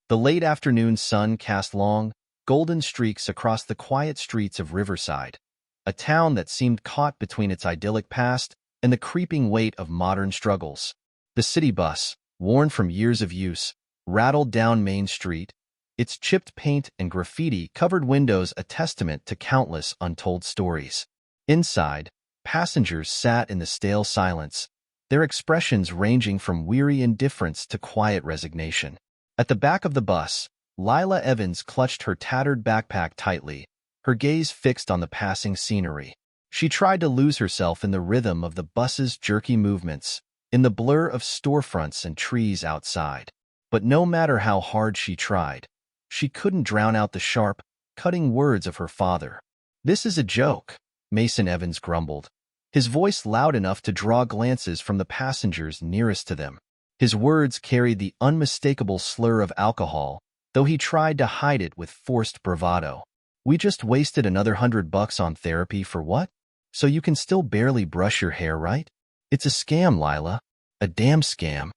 The late afternoon sun cast long, golden streaks across the quiet streets of Riverside, a town that seemed caught between its idyllic past and the creeping weight of modern struggles. The city bus, worn from years of use, rattled down Main Street, its chipped paint and graffiti-covered windows a testament to countless untold stories. Inside, passengers sat in the stale silence, their expressions ranging from weary indifference to quiet resignation. At the back of the bus, Lila Evans clutched her tattered backpack tightly, her gaze fixed on the passing scenery. She tried to lose herself in the rhythm of the bus's jerky movements, in the blur of storefronts and trees outside. But no matter how hard she tried, she couldn't drown out the sharp, cutting words of her father. "This is a joke," Mason Evans grumbled, his voice loud enough to draw glances from the passengers nearest to them. His words carried the unmistakable slur of alcohol, though he tried to hide it with forced bravado. "We just wasted another $100 on therapy for what? So you can still barely brush your hair, right? It's a scam, Lila. A damn scam."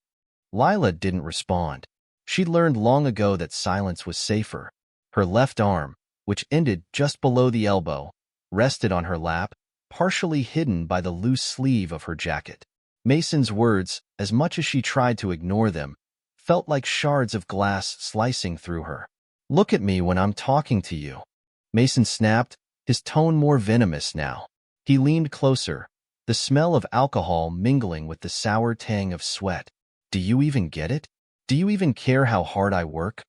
Lila didn't respond. She'd learned long ago that silence was safer. Her left arm, which ended just below the elbow, rested on her lap, partially hidden by the loose sleeve of her jacket. Mason's words, as much as she tried to ignore them, felt like shards of glass slicing through her. "Look at me when I'm talking to you," Mason snapped, his tone more venomous now. He leaned closer, the smell of alcohol mingling with the sour tang of sweat. "Do you even get it? Do you even care how hard I worked,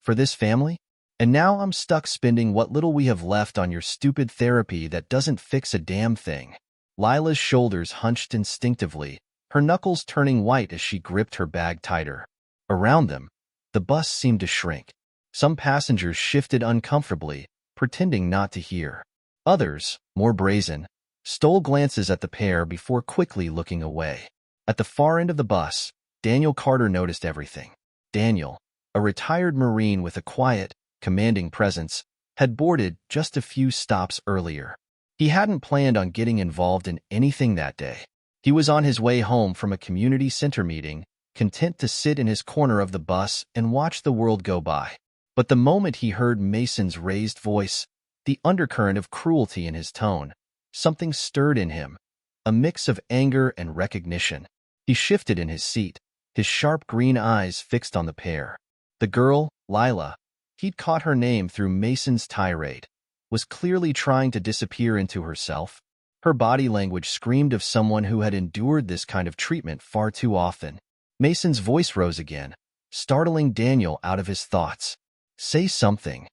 for this family? And now I'm stuck spending what little we have left on your stupid therapy that doesn't fix a damn thing." Lila's shoulders hunched instinctively, her knuckles turning white as she gripped her bag tighter. Around them, the bus seemed to shrink. Some passengers shifted uncomfortably, pretending not to hear. Others, more brazen, stole glances at the pair before quickly looking away. At the far end of the bus, Daniel Carter noticed everything. Daniel, a retired Marine with a quiet, commanding presence, had boarded just a few stops earlier. He hadn't planned on getting involved in anything that day. He was on his way home from a community center meeting, content to sit in his corner of the bus and watch the world go by. But the moment he heard Mason's raised voice, the undercurrent of cruelty in his tone, something stirred in him, a mix of anger and recognition. He shifted in his seat, his sharp green eyes fixed on the pair. The girl, Lila, he'd caught her name through Mason's tirade, was clearly trying to disappear into herself. Her body language screamed of someone who had endured this kind of treatment far too often. Mason's voice rose again, startling Daniel out of his thoughts. "Say something,"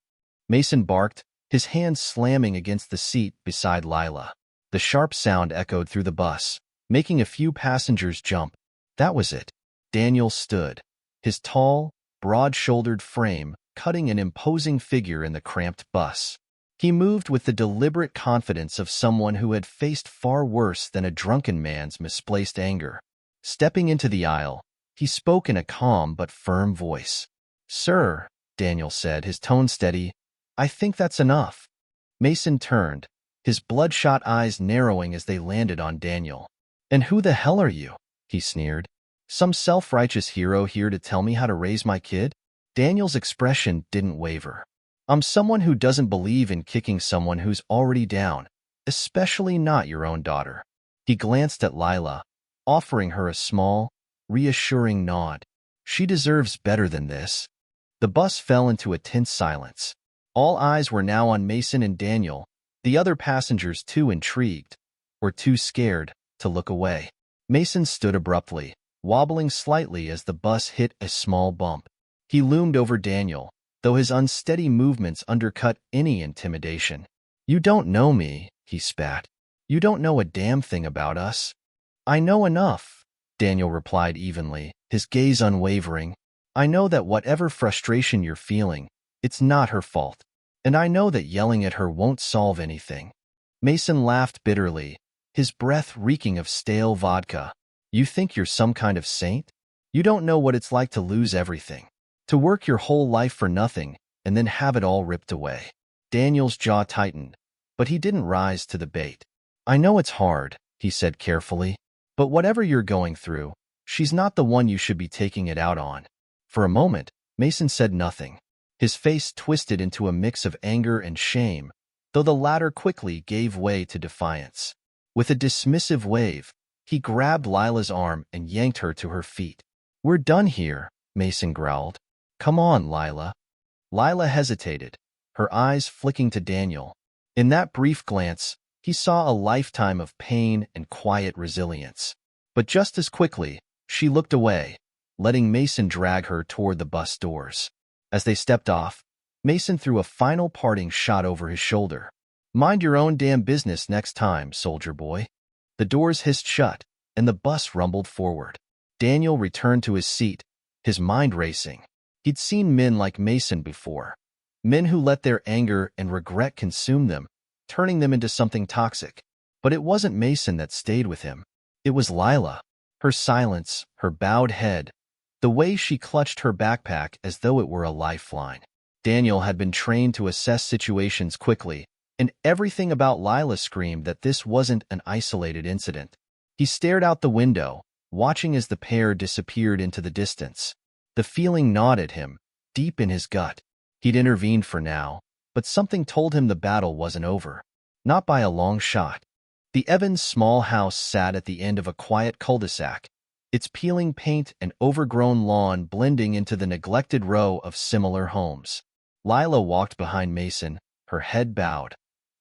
Mason barked, his hands slamming against the seat beside Lila. The sharp sound echoed through the bus, making a few passengers jump. That was it. Daniel stood, his tall, broad-shouldered frame cutting an imposing figure in the cramped bus. He moved with the deliberate confidence of someone who had faced far worse than a drunken man's misplaced anger. Stepping into the aisle, he spoke in a calm but firm voice. "Sir," Daniel said, his tone steady, "I think that's enough." Mason turned, his bloodshot eyes narrowing as they landed on Daniel. "And who the hell are you?" he sneered. "Some self-righteous hero here to tell me how to raise my kid?" Daniel's expression didn't waver. "I'm someone who doesn't believe in kicking someone who's already down, especially not your own daughter." He glanced at Lila, offering her a small, reassuring nod. "She deserves better than this." The bus fell into a tense silence. All eyes were now on Mason and Daniel, the other passengers too intrigued, or too scared, to look away. Mason stood abruptly, wobbling slightly as the bus hit a small bump. He loomed over Daniel, though his unsteady movements undercut any intimidation. "You don't know me," he spat. "You don't know a damn thing about us." "I know enough," Daniel replied evenly, his gaze unwavering. "I know that whatever frustration you're feeling, it's not her fault. And I know that yelling at her won't solve anything." Mason laughed bitterly, his breath reeking of stale vodka. "You think you're some kind of saint? You don't know what it's like to lose everything. To work your whole life for nothing, and then have it all ripped away." Daniel's jaw tightened, but he didn't rise to the bait. "I know it's hard," he said carefully, "but whatever you're going through, she's not the one you should be taking it out on." For a moment, Mason said nothing. His face twisted into a mix of anger and shame, though the latter quickly gave way to defiance. With a dismissive wave, he grabbed Lila's arm and yanked her to her feet. "We're done here," Mason growled. "Come on, Lila." Lila hesitated, her eyes flicking to Daniel. In that brief glance, he saw a lifetime of pain and quiet resilience. But just as quickly, she looked away, letting Mason drag her toward the bus doors. As they stepped off, Mason threw a final parting shot over his shoulder. "Mind your own damn business next time, soldier boy." The doors hissed shut, and the bus rumbled forward. Daniel returned to his seat, his mind racing. He'd seen men like Mason before. Men who let their anger and regret consume them, turning them into something toxic. But it wasn't Mason that stayed with him. It was Lila. Her silence, her bowed head, the way she clutched her backpack as though it were a lifeline. Daniel had been trained to assess situations quickly, and everything about Lila screamed that this wasn't an isolated incident. He stared out the window, watching as the pair disappeared into the distance. The feeling gnawed at him, deep in his gut. He'd intervened for now, but something told him the battle wasn't over. Not by a long shot. The Evans' small house sat at the end of a quiet cul-de-sac, its peeling paint and overgrown lawn blending into the neglected row of similar homes. Lila walked behind Mason, her head bowed,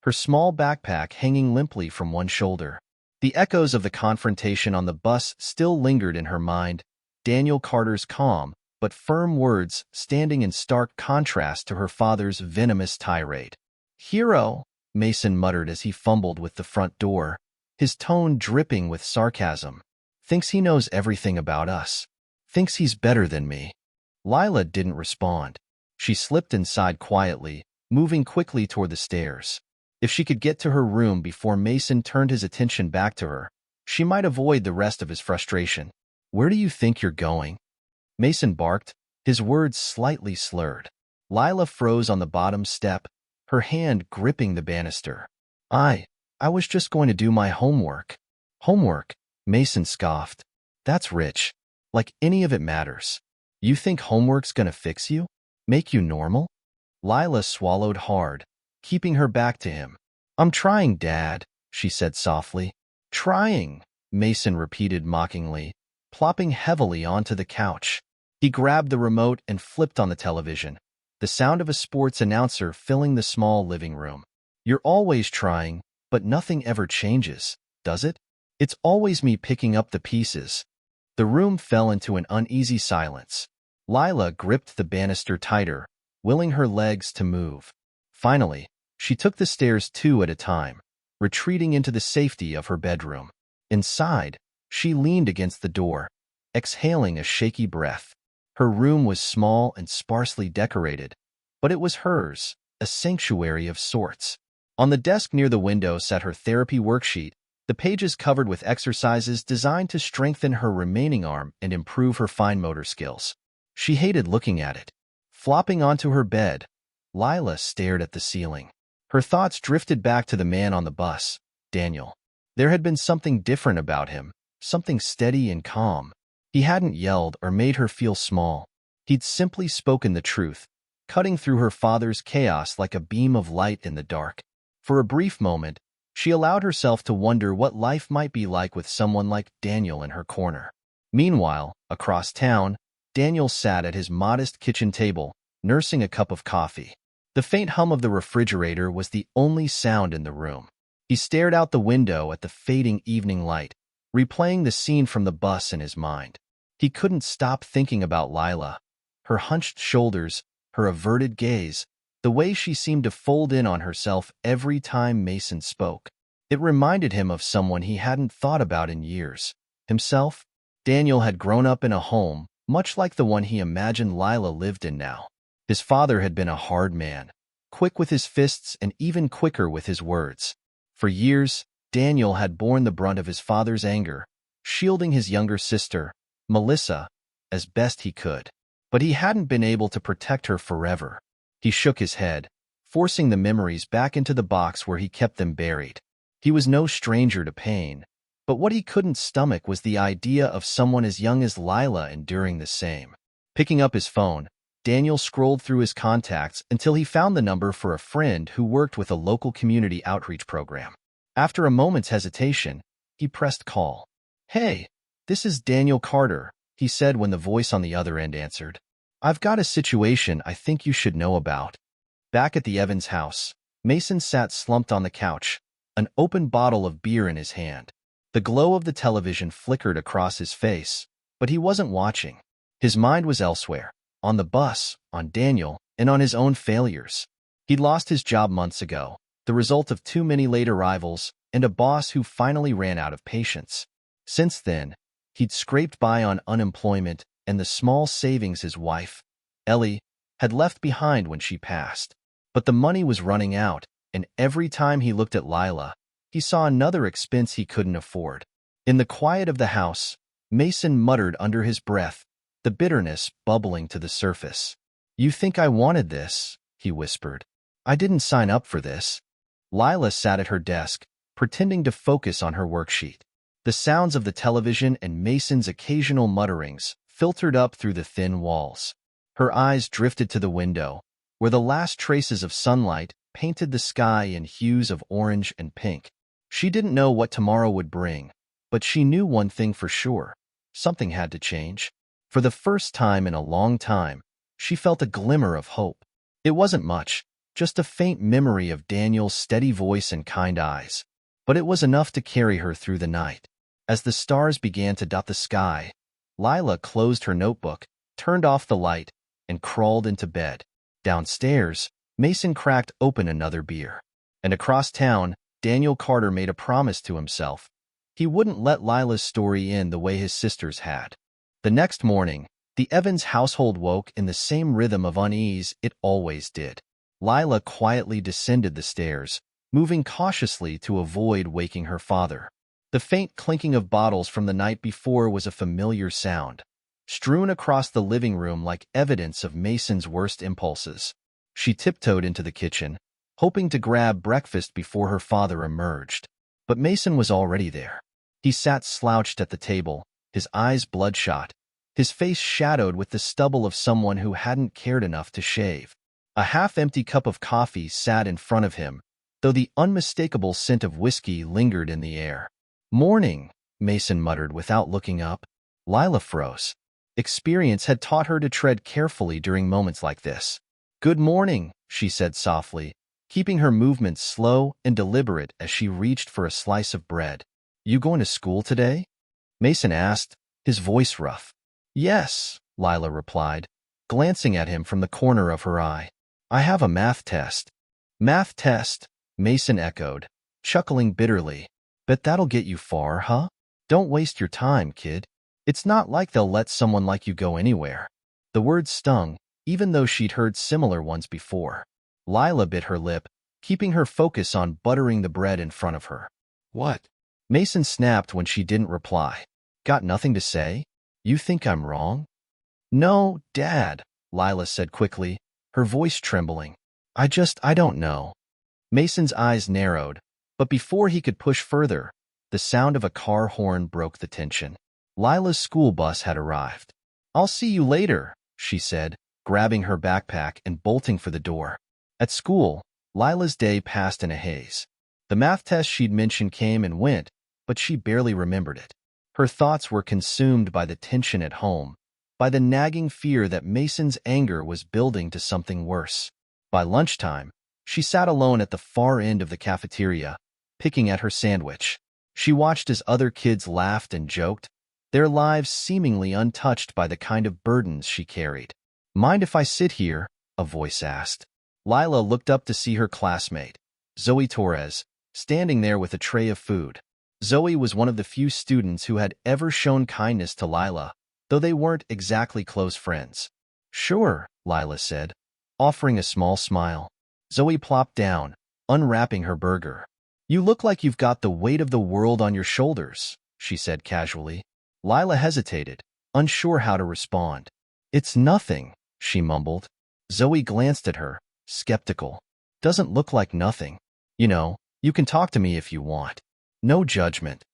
her small backpack hanging limply from one shoulder. The echoes of the confrontation on the bus still lingered in her mind, Daniel Carter's calm but firm words standing in stark contrast to her father's venomous tirade. "Hero," Mason muttered as he fumbled with the front door, his tone dripping with sarcasm. "Thinks he knows everything about us. Thinks he's better than me." Lila didn't respond. She slipped inside quietly, moving quickly toward the stairs. If she could get to her room before Mason turned his attention back to her, she might avoid the rest of his frustration. "Where do you think you're going?" Mason barked, his words slightly slurred. Lila froze on the bottom step, her hand gripping the banister. I was just going to do my homework." "Homework?" Mason scoffed. "That's rich. Like any of it matters. You think homework's gonna fix you? Make you normal?" Lila swallowed hard, keeping her back to him. "I'm trying, Dad," she said softly. "Trying," Mason repeated mockingly, plopping heavily onto the couch. He grabbed the remote and flipped on the television, the sound of a sports announcer filling the small living room. "You're always trying, but nothing ever changes, does it? It's always me picking up the pieces." The room fell into an uneasy silence. Lila gripped the banister tighter, willing her legs to move. Finally, she took the stairs 2 at a time, retreating into the safety of her bedroom. Inside, she leaned against the door, exhaling a shaky breath. Her room was small and sparsely decorated, but it was hers, a sanctuary of sorts. On the desk near the window sat her therapy worksheet, the pages covered with exercises designed to strengthen her remaining arm and improve her fine motor skills. She hated looking at it. Flopping onto her bed, Lila stared at the ceiling. Her thoughts drifted back to the man on the bus, Daniel. There had been something different about him, something steady and calm. He hadn't yelled or made her feel small. He'd simply spoken the truth, cutting through her father's chaos like a beam of light in the dark. For a brief moment, she allowed herself to wonder what life might be like with someone like Daniel in her corner. Meanwhile, across town, Daniel sat at his modest kitchen table, nursing a cup of coffee. The faint hum of the refrigerator was the only sound in the room. He stared out the window at the fading evening light, replaying the scene from the bus in his mind. He couldn't stop thinking about Lila, her hunched shoulders, her averted gaze, the way she seemed to fold in on herself every time Mason spoke. It reminded him of someone he hadn't thought about in years. Himself? Daniel had grown up in a home, much like the one he imagined Lila lived in now. His father had been a hard man, quick with his fists and even quicker with his words. For years, Daniel had borne the brunt of his father's anger, shielding his younger sister, Melissa, as best he could. But he hadn't been able to protect her forever. He shook his head, forcing the memories back into the box where he kept them buried. He was no stranger to pain, but what he couldn't stomach was the idea of someone as young as Lila enduring the same. Picking up his phone, Daniel scrolled through his contacts until he found the number for a friend who worked with a local community outreach program. After a moment's hesitation, he pressed call. "Hey, this is Daniel Carter," he said when the voice on the other end answered. "I've got a situation I think you should know about." Back at the Evans house, Mason sat slumped on the couch, an open bottle of beer in his hand. The glow of the television flickered across his face, but he wasn't watching. His mind was elsewhere, on the bus, on Daniel, and on his own failures. He'd lost his job months ago, the result of too many late arrivals and a boss who finally ran out of patience. Since then, he'd scraped by on unemployment and the small savings his wife, Ellie, had left behind when she passed. But the money was running out, and every time he looked at Lila, he saw another expense he couldn't afford. In the quiet of the house, Mason muttered under his breath, the bitterness bubbling to the surface. "You think I wanted this?" he whispered. "I didn't sign up for this." Lila sat at her desk, pretending to focus on her worksheet. The sounds of the television and Mason's occasional mutterings filtered up through the thin walls. Her eyes drifted to the window, where the last traces of sunlight painted the sky in hues of orange and pink. She didn't know what tomorrow would bring, but she knew one thing for sure. Something had to change. For the first time in a long time, she felt a glimmer of hope. It wasn't much, just a faint memory of Daniel's steady voice and kind eyes. But it was enough to carry her through the night. As the stars began to dot the sky, Lila closed her notebook, turned off the light, and crawled into bed. Downstairs, Mason cracked open another beer. And across town, Daniel Carter made a promise to himself. He wouldn't let Lila's story end the way his sisters had. The next morning, the Evans household woke in the same rhythm of unease it always did. Lila quietly descended the stairs, moving cautiously to avoid waking her father. The faint clinking of bottles from the night before was a familiar sound, strewn across the living room like evidence of Mason's worst impulses. She tiptoed into the kitchen, hoping to grab breakfast before her father emerged. But Mason was already there. He sat slouched at the table, his eyes bloodshot, his face shadowed with the stubble of someone who hadn't cared enough to shave. A half-empty cup of coffee sat in front of him, though the unmistakable scent of whiskey lingered in the air. "Morning," Mason muttered without looking up. Lila froze. Experience had taught her to tread carefully during moments like this. "Good morning," she said softly, keeping her movements slow and deliberate as she reached for a slice of bread. "You going to school today?" Mason asked, his voice rough. "Yes," Lila replied, glancing at him from the corner of her eye. "I have a math test." "Math test," Mason echoed, chuckling bitterly. "Bet that'll get you far, huh? Don't waste your time, kid. It's not like they'll let someone like you go anywhere." The words stung, even though she'd heard similar ones before. Lila bit her lip, keeping her focus on buttering the bread in front of her. "What?" Mason snapped when she didn't reply. "Got nothing to say? You think I'm wrong?" "No, Dad," Lila said quickly, her voice trembling. I don't know." Mason's eyes narrowed, but before he could push further, the sound of a car horn broke the tension. Lila's school bus had arrived. "I'll see you later," she said, grabbing her backpack and bolting for the door. At school, Lila's day passed in a haze. The math test she'd mentioned came and went, but she barely remembered it. Her thoughts were consumed by the tension at home, by the nagging fear that Mason's anger was building to something worse. By lunchtime, she sat alone at the far end of the cafeteria, picking at her sandwich. She watched as other kids laughed and joked, their lives seemingly untouched by the kind of burdens she carried. "Mind if I sit here?" a voice asked. Lila looked up to see her classmate, Zoe Torres, standing there with a tray of food. Zoe was one of the few students who had ever shown kindness to Lila, though they weren't exactly close friends. "Sure," Lila said, offering a small smile. Zoe plopped down, unwrapping her burger. "You look like you've got the weight of the world on your shoulders," she said casually. Lila hesitated, unsure how to respond. "It's nothing," she mumbled. Zoe glanced at her, skeptical. "Doesn't look like nothing. You know, you can talk to me if you want. No judgment."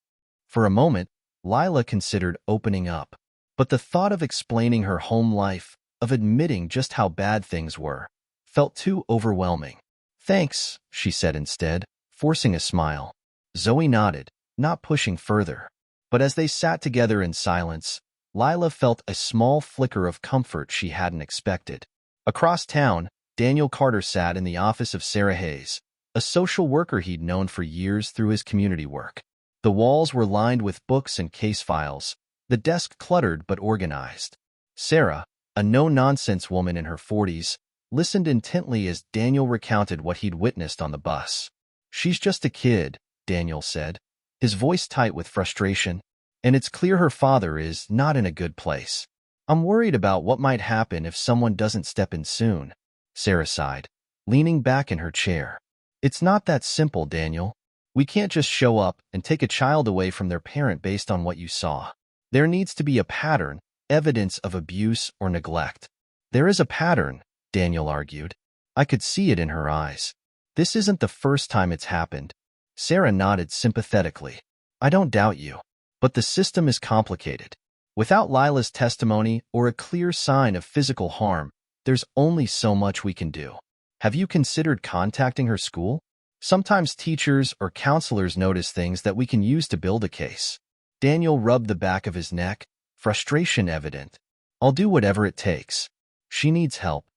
For a moment, Lila considered opening up. But the thought of explaining her home life, of admitting just how bad things were, felt too overwhelming. "Thanks," she said instead, forcing a smile. Zoe nodded, not pushing further. But as they sat together in silence, Lila felt a small flicker of comfort she hadn't expected. Across town, Daniel Carter sat in the office of Sarah Hayes, a social worker he'd known for years through his community work. The walls were lined with books and case files, the desk cluttered but organized. Sarah, a no-nonsense woman in her 40s, listened intently as Daniel recounted what he'd witnessed on the bus. "She's just a kid," Daniel said, his voice tight with frustration, "and it's clear her father is not in a good place. I'm worried about what might happen if someone doesn't step in soon." Sarah sighed, leaning back in her chair. "It's not that simple, Daniel. We can't just show up and take a child away from their parent based on what you saw. There needs to be a pattern, evidence of abuse or neglect." "There is a pattern," Daniel argued. "I could see it in her eyes. This isn't the first time it's happened." Sarah nodded sympathetically. "I don't doubt you. But the system is complicated. Without Lila's testimony or a clear sign of physical harm, there's only so much we can do. Have you considered contacting her school? Sometimes teachers or counselors notice things that we can use to build a case." Daniel rubbed the back of his neck, frustration evident. "I'll do whatever it takes. She needs help."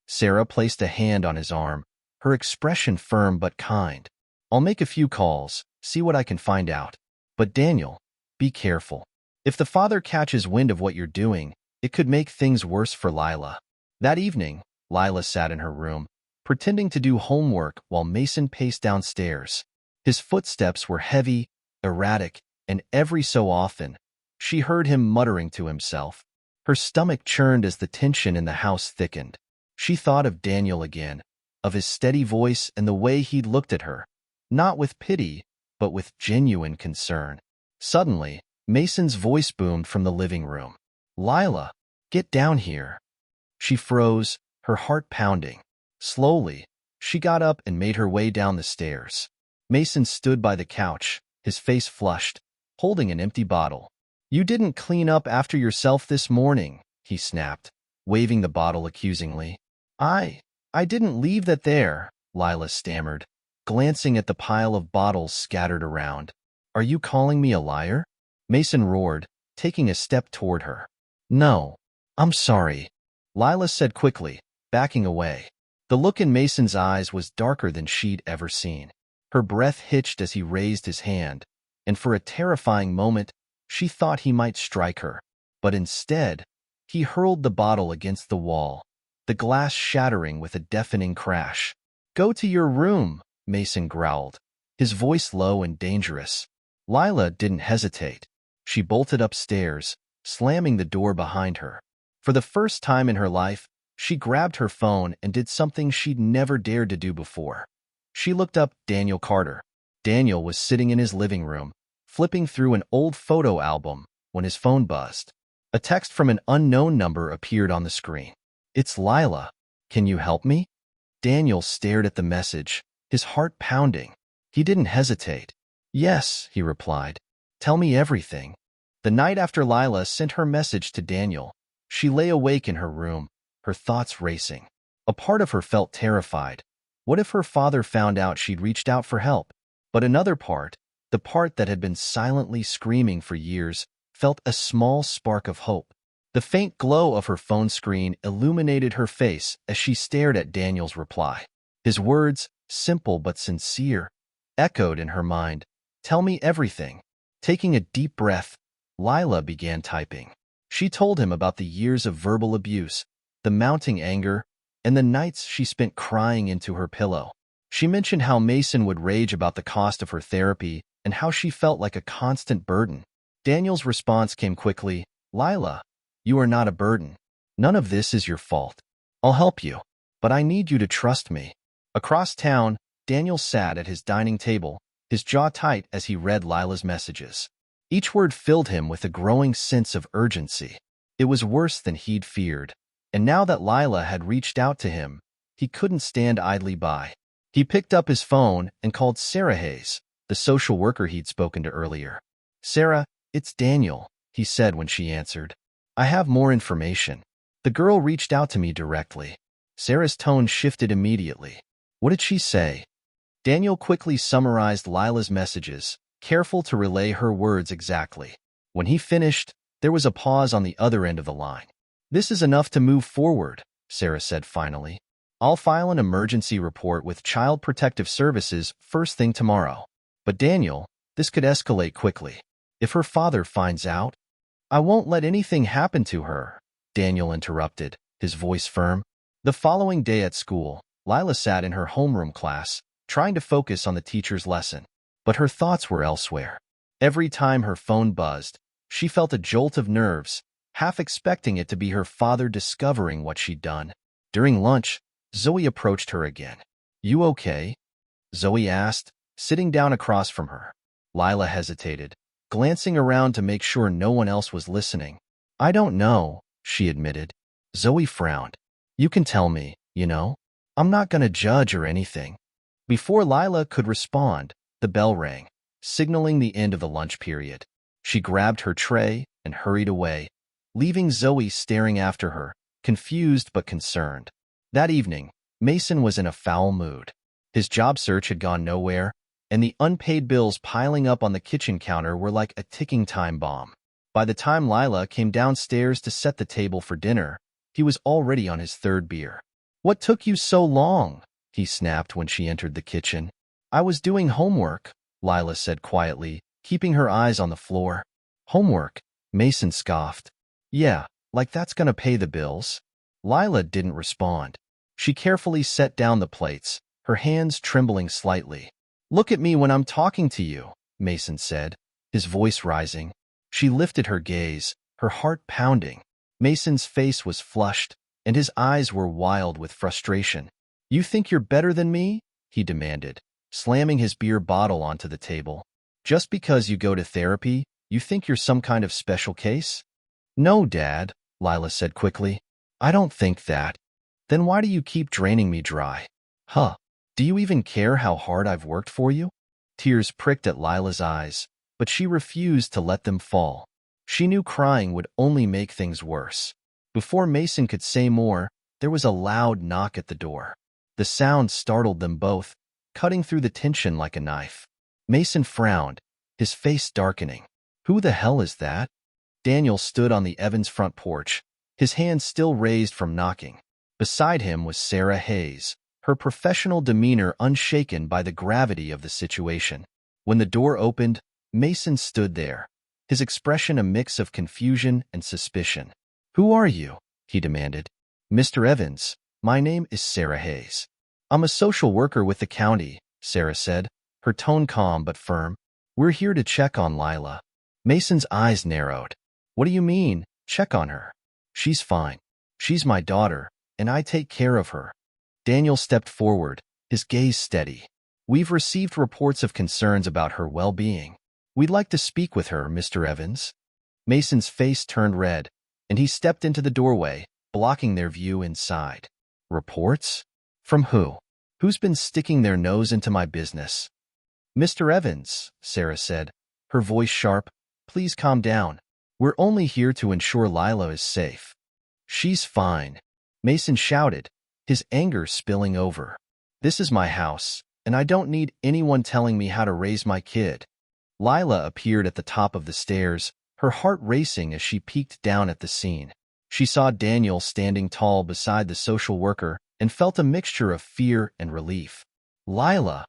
Sarah placed a hand on his arm, her expression firm but kind. "I'll make a few calls, see what I can find out. But Daniel, be careful. If the father catches wind of what you're doing, it could make things worse for Lila." That evening, Lila sat in her room, pretending to do homework while Mason paced downstairs. His footsteps were heavy, erratic, and every so often, she heard him muttering to himself. Her stomach churned as the tension in the house thickened. She thought of Daniel again, of his steady voice and the way he'd looked at her, not with pity, but with genuine concern. Suddenly, Mason's voice boomed from the living room. "Lila, get down here." She froze, her heart pounding. Slowly, she got up and made her way down the stairs. Mason stood by the couch, his face flushed, holding an empty bottle. "You didn't clean up after yourself this morning," he snapped, waving the bottle accusingly. I didn't leave that there," Lila stammered, glancing at the pile of bottles scattered around. "Are you calling me a liar?" Mason roared, taking a step toward her. "No, I'm sorry," Lila said quickly, backing away. The look in Mason's eyes was darker than she'd ever seen. Her breath hitched as he raised his hand, and for a terrifying moment, she thought he might strike her. But instead, he hurled the bottle against the wall, the glass shattering with a deafening crash. "Go to your room," Mason growled, his voice low and dangerous. Lila didn't hesitate. She bolted upstairs, slamming the door behind her. For the first time in her life, she grabbed her phone and did something she'd never dared to do before. She looked up Daniel Carter. Daniel was sitting in his living room, flipping through an old photo album when his phone buzzed. A text from an unknown number appeared on the screen. "It's Lila. Can you help me?" Daniel stared at the message, his heart pounding. He didn't hesitate. "Yes," he replied. "Tell me everything." The night after Lila sent her message to Daniel, she lay awake in her room, her thoughts racing. A part of her felt terrified. What if her father found out she'd reached out for help? But another part, the part that had been silently screaming for years, felt a small spark of hope. The faint glow of her phone screen illuminated her face as she stared at Daniel's reply. His words, simple but sincere, echoed in her mind. "Tell me everything." Taking a deep breath, Lila began typing. She told him about the years of verbal abuse, the mounting anger, and the nights she spent crying into her pillow. She mentioned how Mason would rage about the cost of her therapy and how she felt like a constant burden. Daniel's response came quickly. "Lila, you are not a burden. None of this is your fault. I'll help you, but I need you to trust me." Across town, Daniel sat at his dining table, his jaw tight as he read Lila's messages. Each word filled him with a growing sense of urgency. It was worse than he'd feared, and now that Lila had reached out to him, he couldn't stand idly by. He picked up his phone and called Sarah Hayes, the social worker he'd spoken to earlier. "Sarah, it's Daniel," he said when she answered. "I have more information." The girl reached out to me directly. Sarah's tone shifted immediately. What did she say? Daniel quickly summarized Lila's messages, careful to relay her words exactly. When he finished, there was a pause on the other end of the line. This is enough to move forward, Sarah said finally. I'll file an emergency report with Child Protective Services first thing tomorrow. But Daniel, this could escalate quickly. If her father finds out, I won't let anything happen to her, Daniel interrupted, his voice firm. The following day at school, Lila sat in her homeroom class, trying to focus on the teacher's lesson. But her thoughts were elsewhere. Every time her phone buzzed, she felt a jolt of nerves, half expecting it to be her father discovering what she'd done. During lunch, Zoe approached her again. You okay? Zoe asked, sitting down across from her. Lila hesitated, glancing around to make sure no one else was listening. I don't know, she admitted. Zoe frowned. You can tell me, you know? I'm not gonna judge or anything. Before Lila could respond, the bell rang, signaling the end of the lunch period. She grabbed her tray and hurried away, leaving Zoe staring after her, confused but concerned. That evening, Mason was in a foul mood. His job search had gone nowhere, and the unpaid bills piling up on the kitchen counter were like a ticking time bomb. By the time Lila came downstairs to set the table for dinner, he was already on his third beer. What took you so long? He snapped when she entered the kitchen. I was doing homework, Lila said quietly, keeping her eyes on the floor. Homework? Mason scoffed. Yeah, like that's gonna pay the bills. Lila didn't respond. She carefully set down the plates, her hands trembling slightly. Look at me when I'm talking to you, Mason said, his voice rising. She lifted her gaze, her heart pounding. Mason's face was flushed, and his eyes were wild with frustration. You think you're better than me? He demanded, slamming his beer bottle onto the table. Just because you go to therapy, you think you're some kind of special case? No, Dad, Lila said quickly. I don't think that. Then why do you keep draining me dry? Huh. Do you even care how hard I've worked for you? Tears pricked at Lila's eyes, but she refused to let them fall. She knew crying would only make things worse. Before Mason could say more, there was a loud knock at the door. The sound startled them both, cutting through the tension like a knife. Mason frowned, his face darkening. Who the hell is that? Daniel stood on the Evans front porch, his hands still raised from knocking. Beside him was Sarah Hayes, her professional demeanor unshaken by the gravity of the situation. When the door opened, Mason stood there, his expression a mix of confusion and suspicion. Who are you? He demanded. Mr. Evans, my name is Sarah Hayes. I'm a social worker with the county, Sarah said, her tone calm but firm. We're here to check on Lila. Mason's eyes narrowed. What do you mean, check on her? She's fine. She's my daughter, and I take care of her. Daniel stepped forward, his gaze steady. We've received reports of concerns about her well-being. We'd like to speak with her, Mr. Evans. Mason's face turned red, and he stepped into the doorway, blocking their view inside. Reports? From who? Who's been sticking their nose into my business? Mr. Evans, Sarah said, her voice sharp, please calm down. We're only here to ensure Lila is safe. She's fine, Mason shouted, his anger spilling over. This is my house, and I don't need anyone telling me how to raise my kid. Lila appeared at the top of the stairs, her heart racing as she peeked down at the scene. She saw Daniel standing tall beside the social worker and felt a mixture of fear and relief. Lila,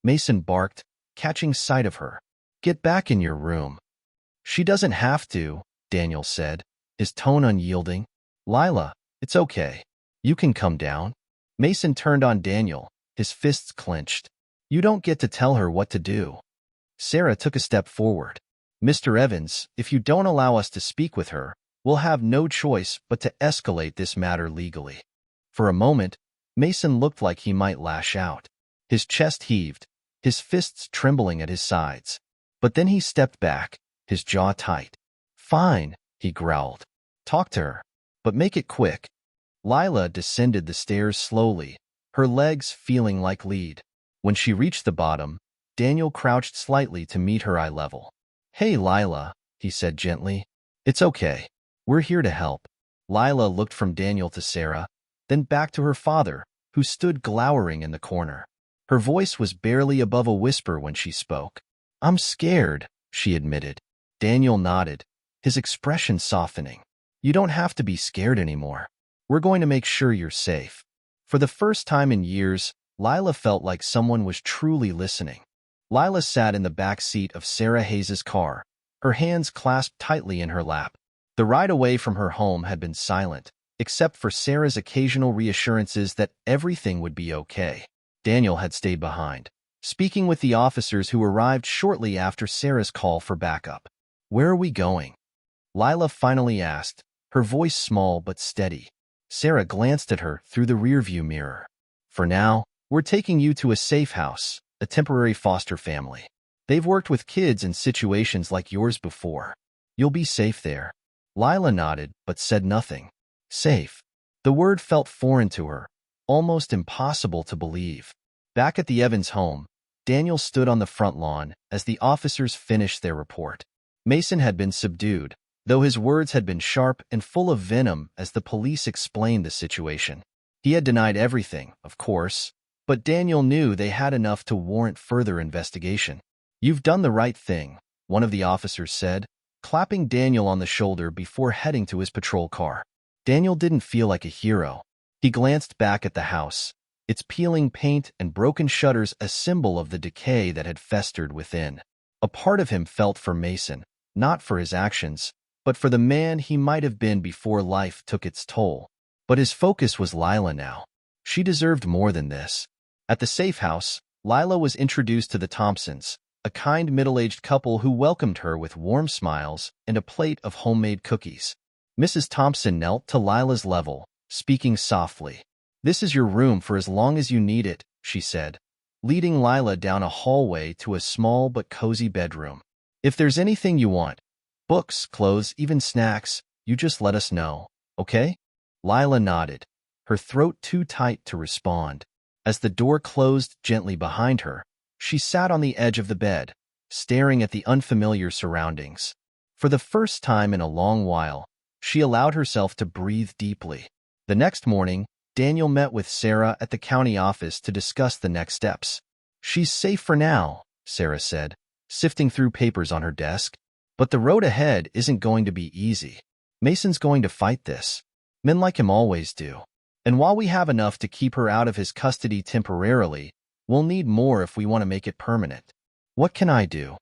Mason barked, catching sight of her. Get back in your room. She doesn't have to, Daniel said, his tone unyielding. Lila, it's okay. You can come down. Mason turned on Daniel, his fists clenched. You don't get to tell her what to do. Sarah took a step forward. Mr. Evans, if you don't allow us to speak with her, we'll have no choice but to escalate this matter legally. For a moment, Mason looked like he might lash out. His chest heaved, his fists trembling at his sides. But then he stepped back, his jaw tight. Fine, he growled. Talk to her, but make it quick. Lila descended the stairs slowly, her legs feeling like lead. When she reached the bottom, Daniel crouched slightly to meet her eye level. Hey, Lila, he said gently. It's okay. We're here to help. Lila looked from Daniel to Sarah, then back to her father, who stood glowering in the corner. Her voice was barely above a whisper when she spoke. "I'm scared," she admitted. Daniel nodded, his expression softening. "You don't have to be scared anymore. We're going to make sure you're safe." For the first time in years, Lila felt like someone was truly listening. Lila sat in the back seat of Sarah Hayes's car, her hands clasped tightly in her lap. The ride away from her home had been silent, except for Sarah's occasional reassurances that everything would be okay. Daniel had stayed behind, speaking with the officers who arrived shortly after Sarah's call for backup. "Where are we going?" Lila finally asked, her voice small but steady. Sarah glanced at her through the rearview mirror. "For now, we're taking you to a safe house, a temporary foster family. They've worked with kids in situations like yours before. You'll be safe there." Lila nodded but said nothing. Safe. The word felt foreign to her, almost impossible to believe. Back at the Evans home, Daniel stood on the front lawn as the officers finished their report. Mason had been subdued, though his words had been sharp and full of venom as the police explained the situation. He had denied everything, of course, but Daniel knew they had enough to warrant further investigation. "You've done the right thing," one of the officers said, clapping Daniel on the shoulder before heading to his patrol car. Daniel didn't feel like a hero. He glanced back at the house, its peeling paint and broken shutters a symbol of the decay that had festered within. A part of him felt for Mason, not for his actions, but for the man he might have been before life took its toll. But his focus was Lila now. She deserved more than this. At the safe house, Lila was introduced to the Thompsons, a kind middle-aged couple who welcomed her with warm smiles and a plate of homemade cookies. Mrs. Thompson knelt to Lila's level, speaking softly. "This is your room for as long as you need it," she said, leading Lila down a hallway to a small but cozy bedroom. "If there's anything you want, books, clothes, even snacks, you just let us know, okay?" Lila nodded, her throat too tight to respond. As the door closed gently behind her, she sat on the edge of the bed, staring at the unfamiliar surroundings. For the first time in a long while, she allowed herself to breathe deeply. The next morning, Daniel met with Sarah at the county office to discuss the next steps. "She's safe for now," Sarah said, sifting through papers on her desk. "But the road ahead isn't going to be easy. Mason's going to fight this. Men like him always do. And while we have enough to keep her out of his custody temporarily, we'll need more if we want to make it permanent." "What can I do?"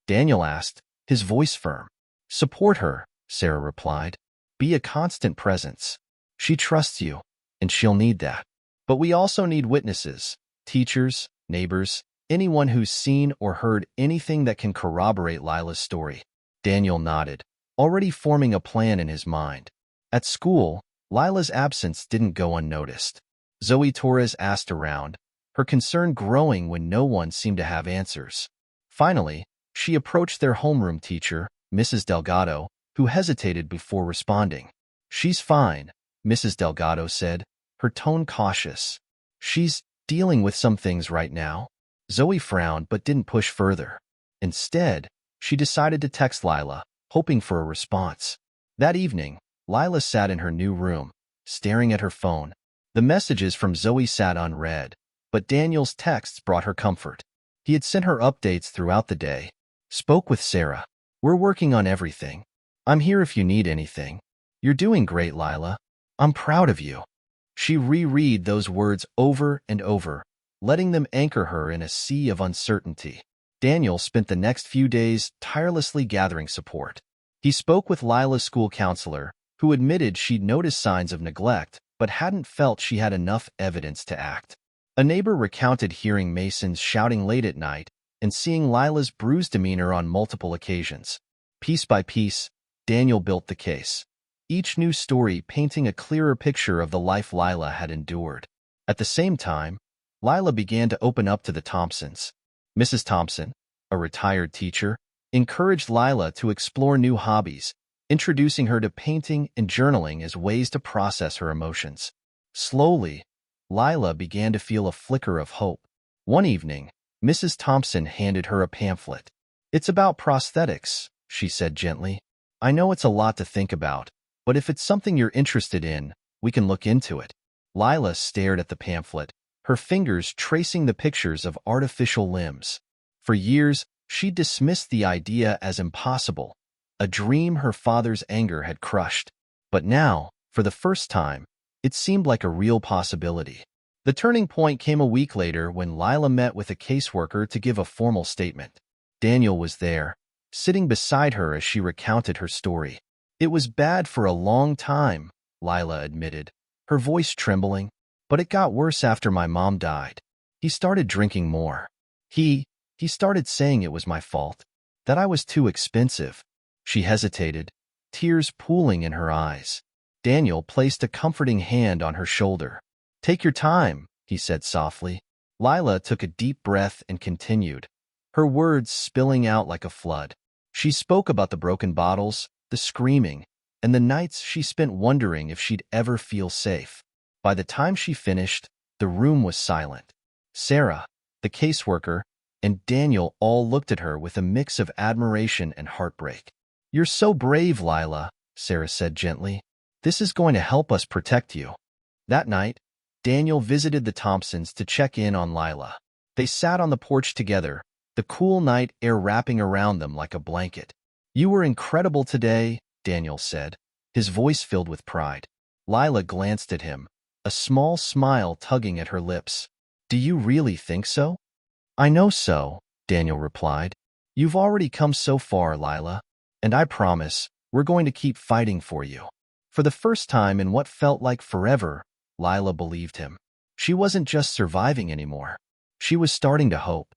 Daniel asked, his voice firm. "Support her," Sarah replied. "Be a constant presence. She trusts you, and she'll need that. But we also need witnesses, teachers, neighbors, anyone who's seen or heard anything that can corroborate Lila's story." Daniel nodded, already forming a plan in his mind. At school, Lila's absence didn't go unnoticed. Zoe Torres asked around, her concern growing when no one seemed to have answers. Finally, she approached their homeroom teacher, Mrs. Delgado, who hesitated before responding. "She's fine," Mrs. Delgado said, her tone cautious. "She's dealing with some things right now." Zoe frowned but didn't push further. Instead, she decided to text Lila, hoping for a response. That evening, Lila sat in her new room, staring at her phone. The messages from Zoe sat unread, but Daniel's texts brought her comfort. He had sent her updates throughout the day. "Spoke with Sarah. We're working on everything. I'm here if you need anything. You're doing great, Lila. I'm proud of you." She reread those words over and over, letting them anchor her in a sea of uncertainty. Daniel spent the next few days tirelessly gathering support. He spoke with Lila's school counselor, who admitted she'd noticed signs of neglect but hadn't felt she had enough evidence to act. A neighbor recounted hearing Mason's shouting late at night and seeing Lila's bruised demeanor on multiple occasions. Piece by piece, Daniel built the case, each new story painting a clearer picture of the life Lila had endured. At the same time, Lila began to open up to the Thompsons. Mrs. Thompson, a retired teacher, encouraged Lila to explore new hobbies, introducing her to painting and journaling as ways to process her emotions. Slowly, Lila began to feel a flicker of hope. One evening, Mrs. Thompson handed her a pamphlet. "It's about prosthetics," she said gently. "I know it's a lot to think about, But if it's something you're interested in, we can look into it. Lila stared at the pamphlet, her fingers tracing the pictures of artificial limbs. For years, she dismissed the idea as impossible, a dream her father's anger had crushed. But now, for the first time, it seemed like a real possibility. The turning point came a week later when Lila met with a caseworker to give a formal statement. Daniel was there, sitting beside her as she recounted her story. It was bad for a long time, Lila admitted, her voice trembling, but it got worse after my mom died. He started drinking more. He started saying it was my fault, that I was too expensive. She hesitated, tears pooling in her eyes. Daniel placed a comforting hand on her shoulder. Take your time, he said softly. Lila took a deep breath and continued, her words spilling out like a flood. She spoke about the broken bottles, the screaming, and the nights she spent wondering if she'd ever feel safe. By the time she finished, the room was silent. Sarah, the caseworker, and Daniel all looked at her with a mix of admiration and heartbreak. You're so brave, Lila, Sarah said gently. This is going to help us protect you. That night, Daniel visited the Thompsons to check in on Lila. They sat on the porch together, the cool night air wrapping around them like a blanket. You were incredible today, Daniel said, his voice filled with pride. Lila glanced at him, a small smile tugging at her lips. Do you really think so? I know so, Daniel replied. You've already come so far, Lila, and I promise we're going to keep fighting for you. For the first time in what felt like forever, Lila believed him. She wasn't just surviving anymore. She was starting to hope.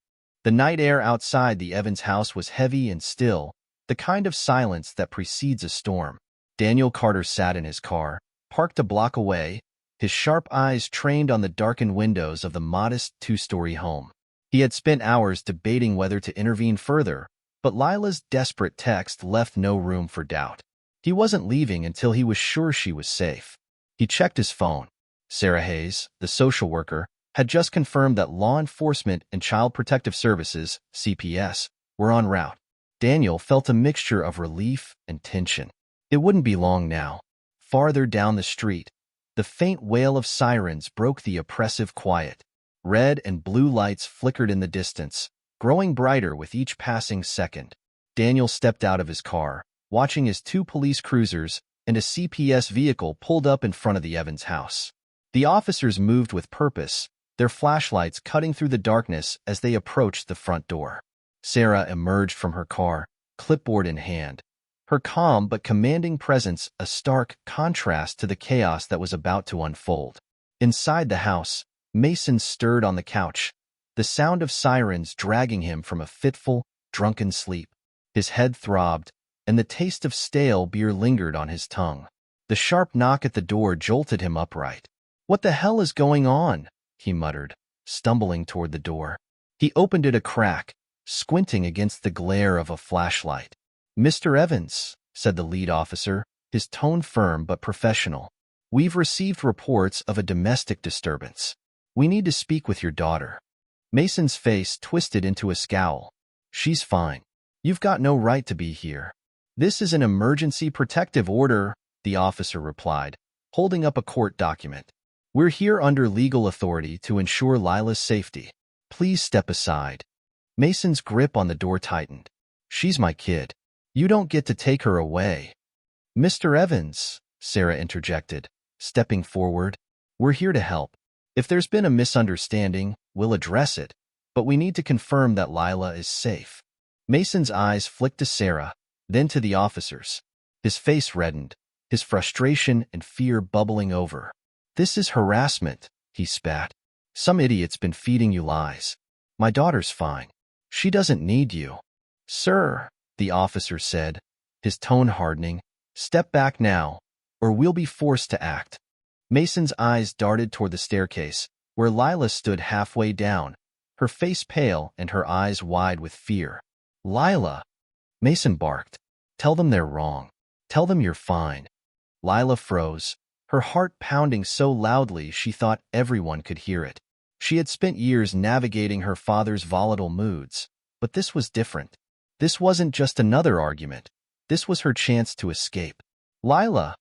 The night air outside the Evans house was heavy and still, the kind of silence that precedes a storm. Daniel Carter sat in his car, parked a block away, his sharp eyes trained on the darkened windows of the modest two-story home. He had spent hours debating whether to intervene further, but Lila's desperate text left no room for doubt. He wasn't leaving until he was sure she was safe. He checked his phone. Sarah Hayes, the social worker, had just confirmed that Law Enforcement and Child Protective Services, CPS, were en route. Daniel felt a mixture of relief and tension. It wouldn't be long now. Farther down the street, the faint wail of sirens broke the oppressive quiet. Red and blue lights flickered in the distance, growing brighter with each passing second. Daniel stepped out of his car, watching as two police cruisers and a CPS vehicle pulled up in front of the Evans house. The officers moved with purpose, their flashlights cutting through the darkness as they approached the front door. Sarah emerged from her car, clipboard in hand, her calm but commanding presence a stark contrast to the chaos that was about to unfold. Inside the house, Mason stirred on the couch, the sound of sirens dragging him from a fitful, drunken sleep. His head throbbed, and the taste of stale beer lingered on his tongue. The sharp knock at the door jolted him upright. "What the hell is going on?" he muttered, stumbling toward the door. He opened it a crack, squinting against the glare of a flashlight. "Mr. Evans," said the lead officer, his tone firm but professional. "We've received reports of a domestic disturbance. We need to speak with your daughter." Mason's face twisted into a scowl. "She's fine. You've got no right to be here." "This is an emergency protective order," the officer replied, holding up a court document. "We're here under legal authority to ensure Lila's safety. Please step aside." Mason's grip on the door tightened. "She's my kid. You don't get to take her away." "Mr. Evans," Sarah interjected, stepping forward, "we're here to help. If there's been a misunderstanding, we'll address it, but we need to confirm that Lila is safe." Mason's eyes flicked to Sarah, then to the officers. His face reddened, his frustration and fear bubbling over. "This is harassment," he spat. "Some idiot's been feeding you lies. My daughter's fine. She doesn't need you." "Sir," the officer said, his tone hardening, "step back now, or we'll be forced to act." Mason's eyes darted toward the staircase, where Lila stood halfway down, her face pale and her eyes wide with fear. "Lila!" Mason barked. "Tell them they're wrong. Tell them you're fine." Lila froze, her heart pounding so loudly she thought everyone could hear it. She had spent years navigating her father's volatile moods, but this was different. This wasn't just another argument. This was her chance to escape. "Lila!"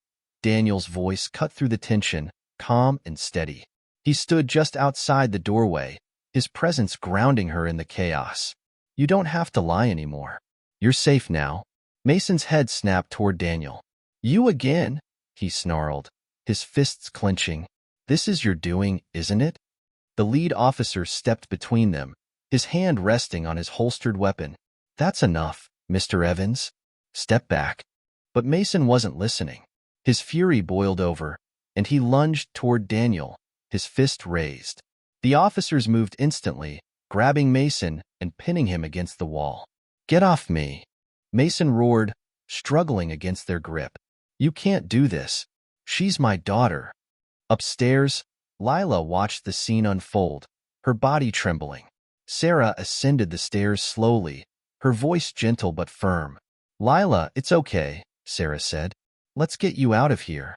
Daniel's voice cut through the tension, calm and steady. He stood just outside the doorway, his presence grounding her in the chaos. You don't have to lie anymore. You're safe now. Mason's head snapped toward Daniel. You again? He snarled, his fists clenching. This is your doing, isn't it? The lead officer stepped between them, his hand resting on his holstered weapon. That's enough, Mr. Evans. Step back. But Mason wasn't listening. His fury boiled over, and he lunged toward Daniel, his fist raised. The officers moved instantly, grabbing Mason and pinning him against the wall. Get off me! Mason roared, struggling against their grip. You can't do this. She's my daughter. Upstairs, Lila watched the scene unfold, her body trembling. Sarah ascended the stairs slowly, her voice gentle but firm. Lila, it's okay, Sarah said. Let's get you out of here.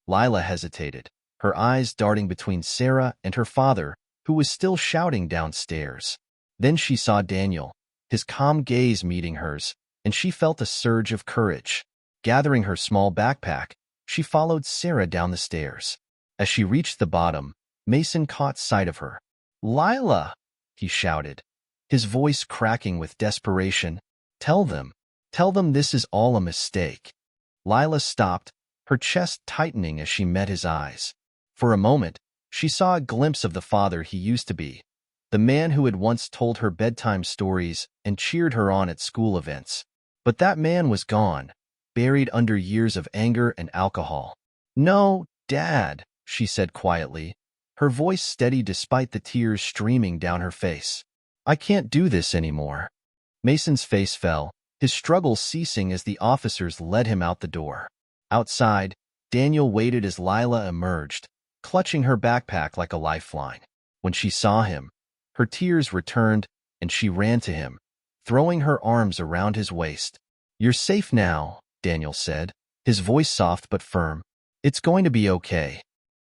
Lila hesitated, her eyes darting between Sarah and her father, who was still shouting downstairs. Then she saw Daniel, his calm gaze meeting hers, and she felt a surge of courage. Gathering her small backpack, she followed Sarah down the stairs. As she reached the bottom, Mason caught sight of her. Lila! He shouted, his voice cracking with desperation. Tell them this is all a mistake. Lila stopped, her chest tightening as she met his eyes. For a moment, she saw a glimpse of the father he used to be, the man who had once told her bedtime stories and cheered her on at school events. But that man was gone, buried under years of anger and alcohol. No, Dad, she said quietly, her voice steady despite the tears streaming down her face. I can't do this anymore. Mason's face fell, his struggles ceasing as the officers led him out the door. Outside, Daniel waited as Lila emerged, clutching her backpack like a lifeline. When she saw him, her tears returned, and she ran to him, throwing her arms around his waist. You're safe now, Daniel said, his voice soft but firm. It's going to be okay.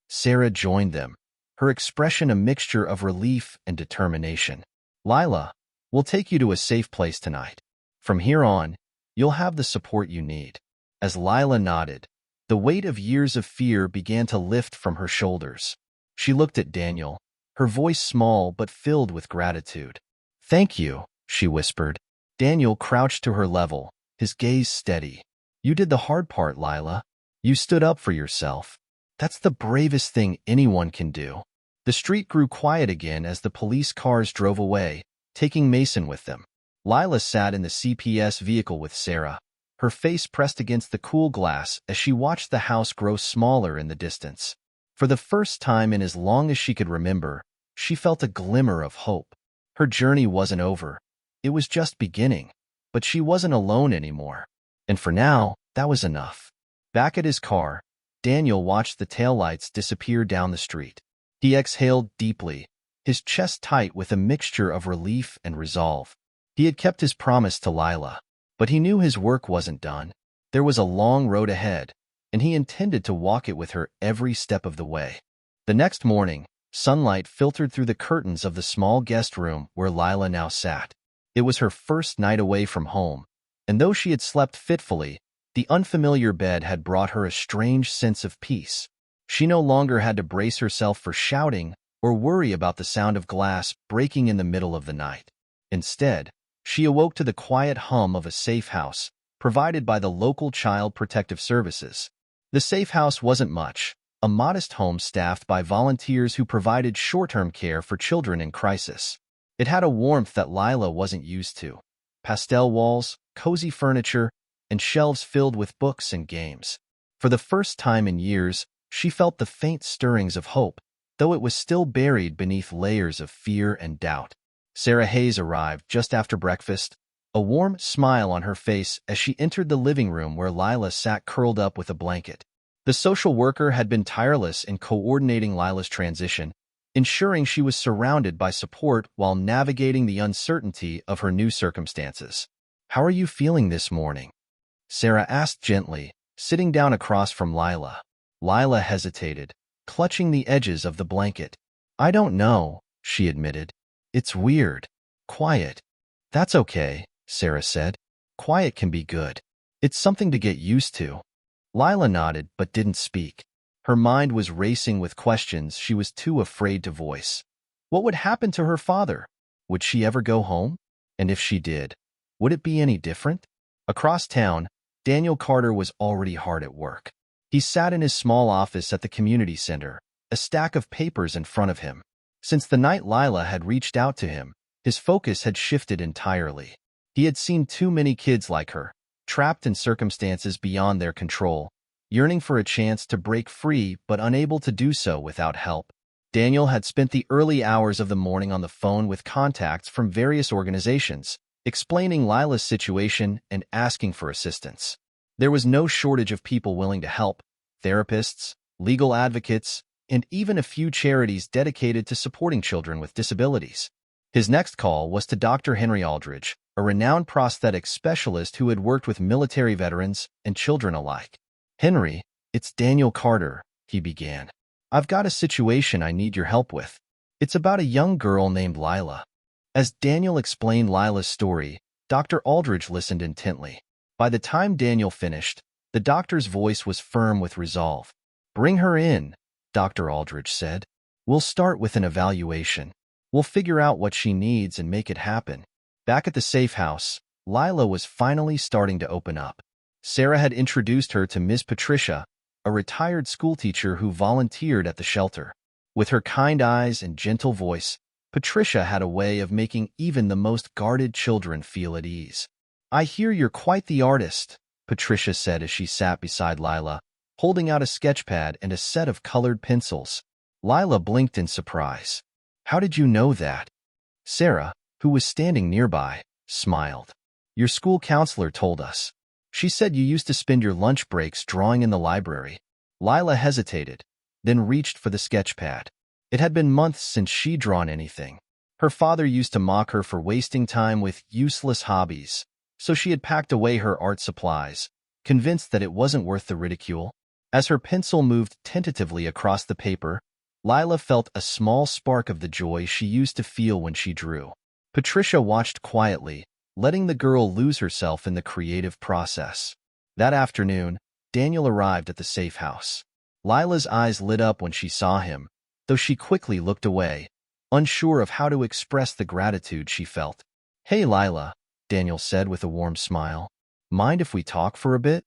Sarah joined them, her expression a mixture of relief and determination. Lila, we'll take you to a safe place tonight. From here on, you'll have the support you need. As Lila nodded, the weight of years of fear began to lift from her shoulders. She looked at Daniel, her voice small but filled with gratitude. Thank you, she whispered. Daniel crouched to her level, his gaze steady. You did the hard part, Lila. You stood up for yourself. That's the bravest thing anyone can do. The street grew quiet again as the police cars drove away, taking Mason with them. Lila sat in the CPS vehicle with Sarah, her face pressed against the cool glass as she watched the house grow smaller in the distance. For the first time in as long as she could remember, she felt a glimmer of hope. Her journey wasn't over. It was just beginning, but she wasn't alone anymore. And for now, that was enough. Back at his car, Daniel watched the taillights disappear down the street. He exhaled deeply, his chest tight with a mixture of relief and resolve. He had kept his promise to Lila, but he knew his work wasn't done. There was a long road ahead, and he intended to walk it with her every step of the way. The next morning, sunlight filtered through the curtains of the small guest room where Lila now sat. It was her first night away from home, and though she had slept fitfully, the unfamiliar bed had brought her a strange sense of peace. She no longer had to brace herself for shouting or worry about the sound of glass breaking in the middle of the night. Instead, she awoke to the quiet hum of a safe house, provided by the local Child Protective Services. The safe house wasn't much, a modest home staffed by volunteers who provided short-term care for children in crisis. It had a warmth that Lila wasn't used to. Pastel walls, cozy furniture, and shelves filled with books and games. For the first time in years, she felt the faint stirrings of hope, though it was still buried beneath layers of fear and doubt. Sarah Hayes arrived just after breakfast, a warm smile on her face as she entered the living room where Lila sat curled up with a blanket. The social worker had been tireless in coordinating Lila's transition, ensuring she was surrounded by support while navigating the uncertainty of her new circumstances. How are you feeling this morning? Sarah asked gently, sitting down across from Lila. Lila hesitated, clutching the edges of the blanket. I don't know, she admitted. It's weird. Quiet. That's okay, Sarah said. Quiet can be good. It's something to get used to. Lila nodded but didn't speak. Her mind was racing with questions she was too afraid to voice. What would happen to her father? Would she ever go home? And if she did, would it be any different? Across town, Daniel Carter was already hard at work. He sat in his small office at the community center, a stack of papers in front of him. Since the night Lila had reached out to him, his focus had shifted entirely. He had seen too many kids like her, trapped in circumstances beyond their control, yearning for a chance to break free but unable to do so without help. Daniel had spent the early hours of the morning on the phone with contacts from various organizations, explaining Lila's situation and asking for assistance. There was no shortage of people willing to help: therapists, legal advocates, and even a few charities dedicated to supporting children with disabilities. His next call was to Dr. Henry Aldridge, a renowned prosthetics specialist who had worked with military veterans and children alike. "Henry, it's Daniel Carter," he began. "I've got a situation I need your help with. It's about a young girl named Lila." As Daniel explained Lila's story, Dr. Aldridge listened intently. By the time Daniel finished, the doctor's voice was firm with resolve. "Bring her in," Dr. Aldridge said. "We'll start with an evaluation. We'll figure out what she needs and make it happen." Back at the safe house, Lila was finally starting to open up. Sarah had introduced her to Ms. Patricia, a retired schoolteacher who volunteered at the shelter. With her kind eyes and gentle voice, Patricia had a way of making even the most guarded children feel at ease. "I hear you're quite the artist," Patricia said as she sat beside Lila, holding out a sketchpad and a set of colored pencils. Lila blinked in surprise. "How did you know that?" Sarah, who was standing nearby, smiled. "Your school counselor told us. She said you used to spend your lunch breaks drawing in the library." Lila hesitated, then reached for the sketchpad. It had been months since she'd drawn anything. Her father used to mock her for wasting time with useless hobbies, so she had packed away her art supplies, convinced that it wasn't worth the ridicule. As her pencil moved tentatively across the paper, Lila felt a small spark of the joy she used to feel when she drew. Patricia watched quietly, letting the girl lose herself in the creative process. That afternoon, Daniel arrived at the safe house. Lila's eyes lit up when she saw him, though she quickly looked away, unsure of how to express the gratitude she felt. "Hey, Lila," Daniel said with a warm smile. "Mind if we talk for a bit?"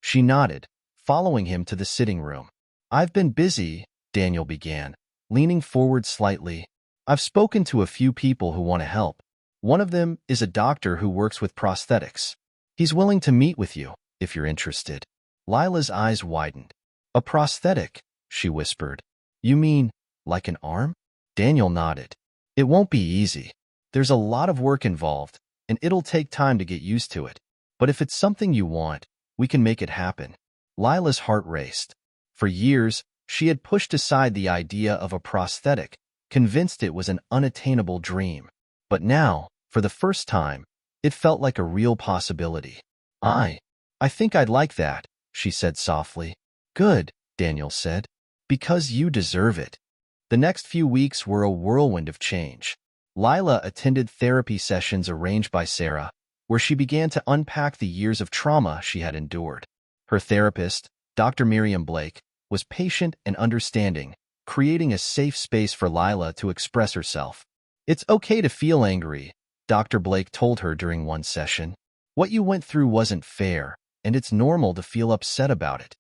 She nodded, following him to the sitting room. "I've been busy," Daniel began, leaning forward slightly. "I've spoken to a few people who want to help. One of them is a doctor who works with prosthetics. He's willing to meet with you, if you're interested." Lila's eyes widened. "A prosthetic," she whispered. "You mean, like an arm?" Daniel nodded. "It won't be easy. There's a lot of work involved, and it'll take time to get used to it. But if it's something you want, we can make it happen." Lila's heart raced. For years, she had pushed aside the idea of a prosthetic, convinced it was an unattainable dream. But now, for the first time, it felt like a real possibility. I think I'd like that," she said softly. "Good," Daniel said. "Because you deserve it." The next few weeks were a whirlwind of change. Lila attended therapy sessions arranged by Sarah, where she began to unpack the years of trauma she had endured. Her therapist, Dr. Miriam Blake, was patient and understanding, creating a safe space for Lila to express herself. "It's okay to feel angry," Dr. Blake told her during one session. "What you went through wasn't fair, and it's normal to feel upset about it."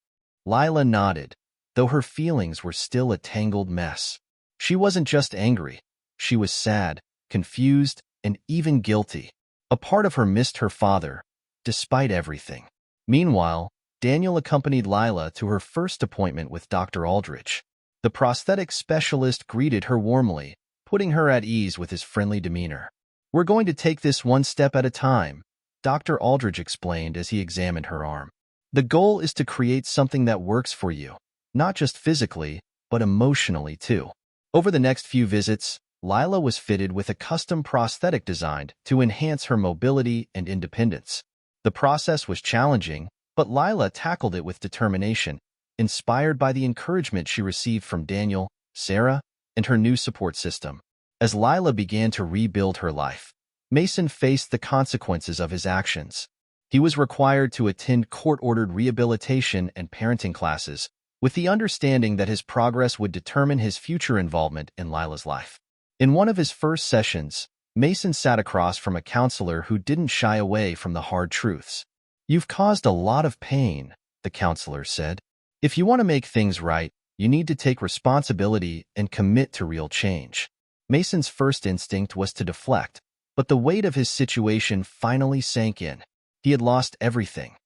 Lila nodded, though her feelings were still a tangled mess. She wasn't just angry. She was sad, confused, and even guilty. A part of her missed her father, despite everything. Meanwhile, Daniel accompanied Lila to her first appointment with Dr. Aldridge. The prosthetic specialist greeted her warmly, putting her at ease with his friendly demeanor. "We're going to take this one step at a time," Dr. Aldridge explained as he examined her arm. "The goal is to create something that works for you, not just physically, but emotionally too." Over the next few visits, Lila was fitted with a custom prosthetic designed to enhance her mobility and independence. The process was challenging, but Lila tackled it with determination, inspired by the encouragement she received from Daniel, Sarah, and her new support system. As Lila began to rebuild her life, Mason faced the consequences of his actions. He was required to attend court-ordered rehabilitation and parenting classes, with the understanding that his progress would determine his future involvement in Lila's life. In one of his first sessions, Mason sat across from a counselor who didn't shy away from the hard truths. "You've caused a lot of pain," the counselor said. "If you want to make things right, you need to take responsibility and commit to real change." Mason's first instinct was to deflect, but the weight of his situation finally sank in. He had lost everything: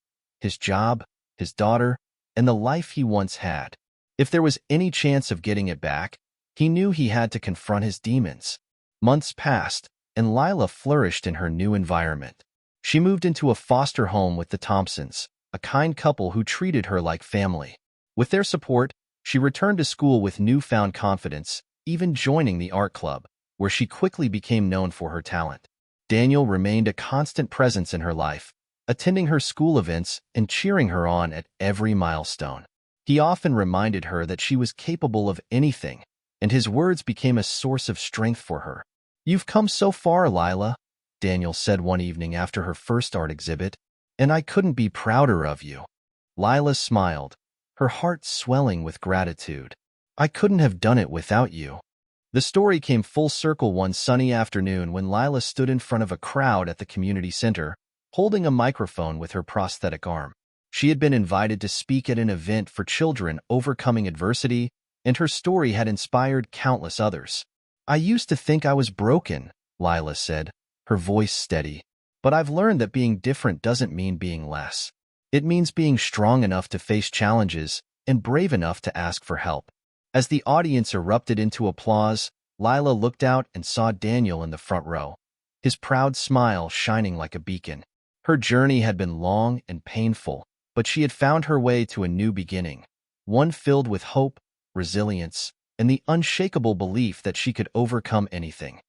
his job, his daughter, and the life he once had. If there was any chance of getting it back, he knew he had to confront his demons. Months passed, and Lila flourished in her new environment. She moved into a foster home with the Thompsons, a kind couple who treated her like family. With their support, she returned to school with newfound confidence, even joining the art club, where she quickly became known for her talent. Daniel remained a constant presence in her life, attending her school events and cheering her on at every milestone. He often reminded her that she was capable of anything, and his words became a source of strength for her. "You've come so far, Lila," Daniel said one evening after her first art exhibit, "and I couldn't be prouder of you." Lila smiled, her heart swelling with gratitude. "I couldn't have done it without you." The story came full circle one sunny afternoon when Lila stood in front of a crowd at the community center, holding a microphone with her prosthetic arm. She had been invited to speak at an event for children overcoming adversity, and her story had inspired countless others. "I used to think I was broken," Lila said, her voice steady. "But I've learned that being different doesn't mean being less. It means being strong enough to face challenges and brave enough to ask for help." As the audience erupted into applause, Lila looked out and saw Daniel in the front row, his proud smile shining like a beacon. Her journey had been long and painful, but she had found her way to a new beginning, one filled with hope, resilience, and the unshakable belief that she could overcome anything.